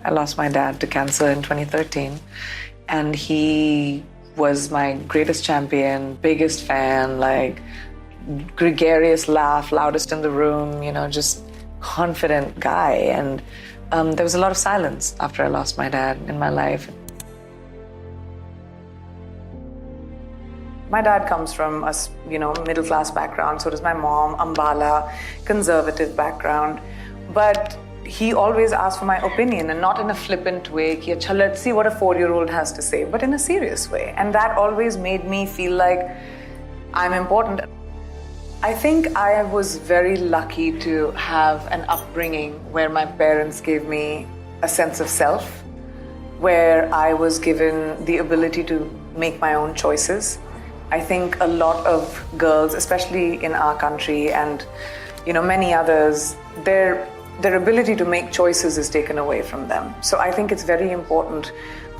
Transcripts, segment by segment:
I lost my dad to cancer in 2013, and he was my greatest champion, biggest fan, like gregarious laugh, loudest in the room, just confident guy. And there was a lot of silence after I lost my dad in my life. My dad comes from a middle-class background, so does my mom, Ambala, conservative background. But he always asked for my opinion, and not in a flippant way, ki acha, let's see what a 4-year-old has to say, but in a serious way. And that always made me feel like I'm important. I think I was very lucky to have an upbringing where my parents gave me a sense of self, where I was given the ability to make my own choices. I think a lot of girls, especially in our country and many others, their ability to make choices is taken away from them. So I think it's very important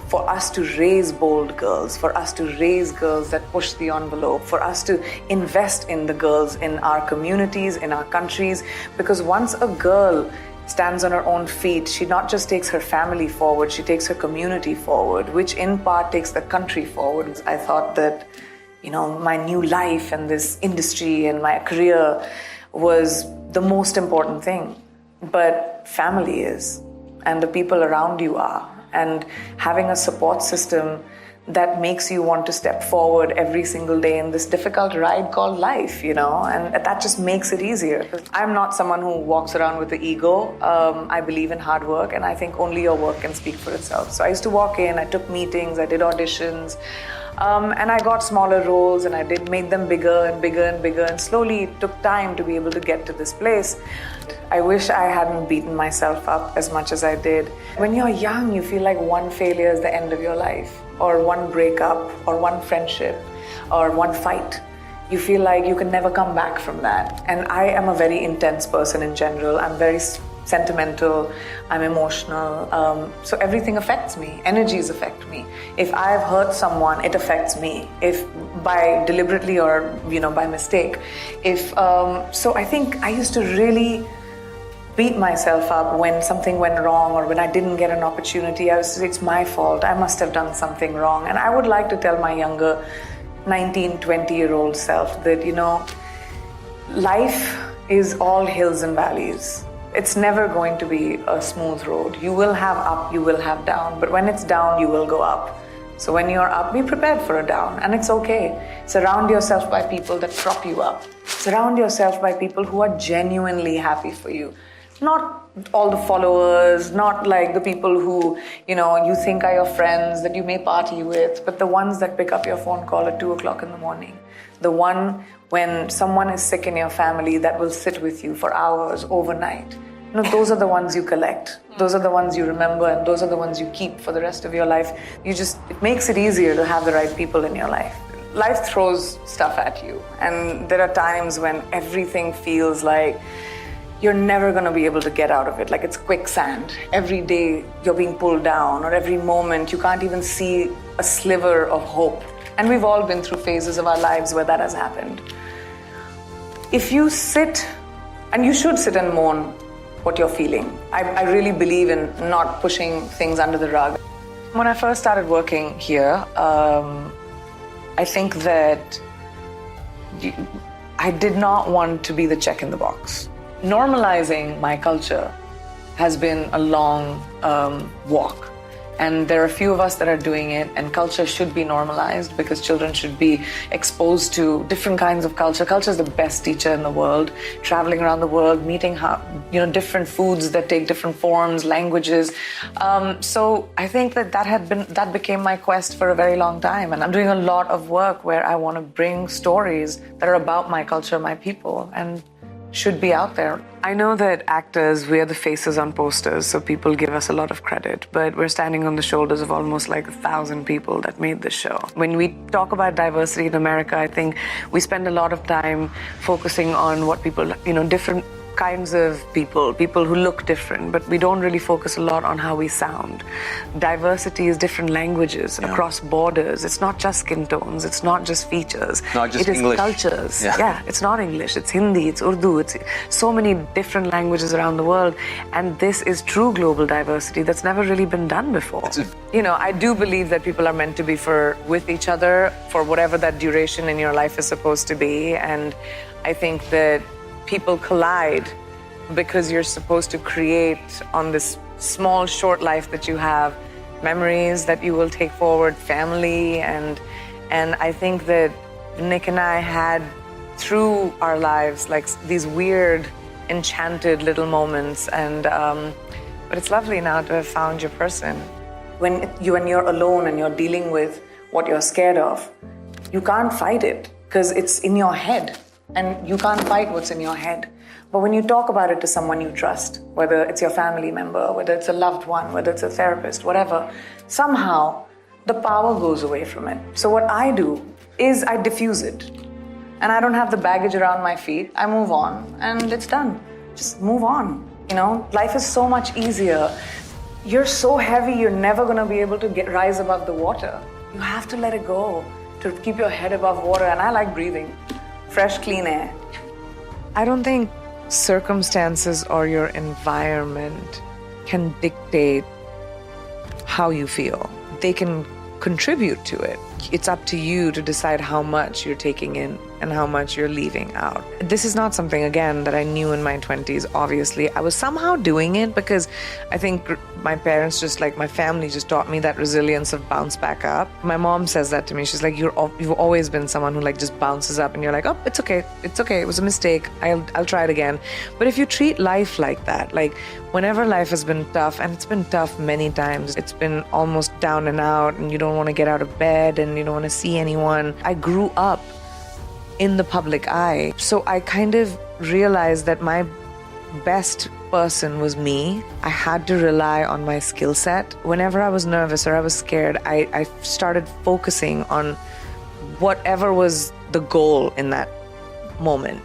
for us to raise bold girls, for us to raise girls that push the envelope, for us to invest in the girls in our communities, in our countries, because once a girl stands on her own feet, she not just takes her family forward, she takes her community forward, which in part takes the country forward. I thought that my new life and this industry and my career was the most important thing. But family is, and the people around you are. And having a support system that makes you want to step forward every single day in this difficult ride called life, and that just makes it easier. I'm not someone who walks around with the ego. I believe in hard work, and I think only your work can speak for itself. So I used to walk in, I took meetings, I did auditions, and I got smaller roles, and I made them bigger and bigger and bigger, and slowly it took time to be able to get to this place. I wish I hadn't beaten myself up as much as I did. When you're young, you feel like one failure is the end of your life, or one breakup, or one friendship, or one fight. You feel like you can never come back from that. And I am a very intense person in general. I'm very sentimental, I'm emotional, so everything affects me. Energies affect me. If I've hurt someone, it affects me, if by deliberately or by mistake. So I think I used to really beat myself up when something went wrong or when I didn't get an opportunity. It's my fault, I must have done something wrong. And I would like to tell my younger 19, 20-year-old self that life is all hills and valleys. It's never going to be a smooth road. You will have up, you will have down, but when it's down, you will go up. So when you're up, be prepared for a down, and it's okay. Surround yourself by people that prop you up. Surround yourself by people who are genuinely happy for you. Not all the followers, not like the people who, you think are your friends that you may party with, but the ones that pick up your phone call at 2:00 in the morning. The one when someone is sick in your family that will sit with you for hours overnight. Those are the ones you collect. Those are the ones you remember, and those are the ones you keep for the rest of your life. It makes it easier to have the right people in your life. Life throws stuff at you, and there are times when everything feels like you're never going to be able to get out of it, like it's quicksand. Every day you're being pulled down, or every moment you can't even see a sliver of hope. And we've all been through phases of our lives where that has happened. If you sit, and you should sit and mourn what you're feeling. I really believe in not pushing things under the rug. When I first started working here, I think that I did not want to be the check in the box. Normalizing my culture has been a long walk. And there are a few of us that are doing it, and culture should be normalized because children should be exposed to different kinds of culture. Culture is the best teacher in the world. Traveling around the world, meeting different foods that take different forms, languages. So I think that became my quest for a very long time. And I'm doing a lot of work where I want to bring stories that are about my culture, my people, and should be out there. I know that actors, we are the faces on posters, so people give us a lot of credit, but we're standing on the shoulders of almost like 1,000 people that made this show. When we talk about diversity in America, I think we spend a lot of time focusing on what people, different kinds of people who look different, but we don't really focus a lot on how we sound. Diversity is different languages across borders. It's not just skin tones, it's not just features. Not just it English. Is cultures. Yeah, it's not English, it's Hindi, it's Urdu, it's so many different languages around the world. And this is true global diversity that's never really been done before. I do believe that people are meant to be with each other for whatever that duration in your life is supposed to be. And I think that people collide because you're supposed to create on this small, short life that you have, memories that you will take forward, family, and I think that Nick and I had, through our lives, like these weird, enchanted little moments, and but it's lovely now to have found your person. When you're alone and you're dealing with what you're scared of, you can't fight it because it's in your head. And you can't fight what's in your head. But when you talk about it to someone you trust, whether it's your family member, whether it's a loved one, whether it's a therapist, whatever, somehow the power goes away from it. So what I do is I diffuse it. And I don't have the baggage around my feet. I move on and it's done. Just move on. Life is so much easier. You're so heavy, you're never going to be able to rise above the water. You have to let it go to keep your head above water. And I like breathing. Fresh, clean air. I don't think circumstances or your environment can dictate how you feel. They can contribute to it. It's up to you to decide how much you're taking in and how much you're leaving out. This is not something, again, that I knew in my 20s, obviously. I was somehow doing it because I think my parents my family just taught me that resilience of bounce back up. My mom says that to me. She's like, you've always been someone who just bounces up and you're like, oh, it's okay. It was a mistake. I'll try it again. But if you treat life like that, whenever life has been tough, and it's been tough many times, it's been almost down and out and you don't want to get out of bed and you don't want to see anyone. I grew up in the public eye. So I kind of realized that my best person was me. I had to rely on my skill set. Whenever I was nervous or I was scared, I started focusing on whatever was the goal in that moment.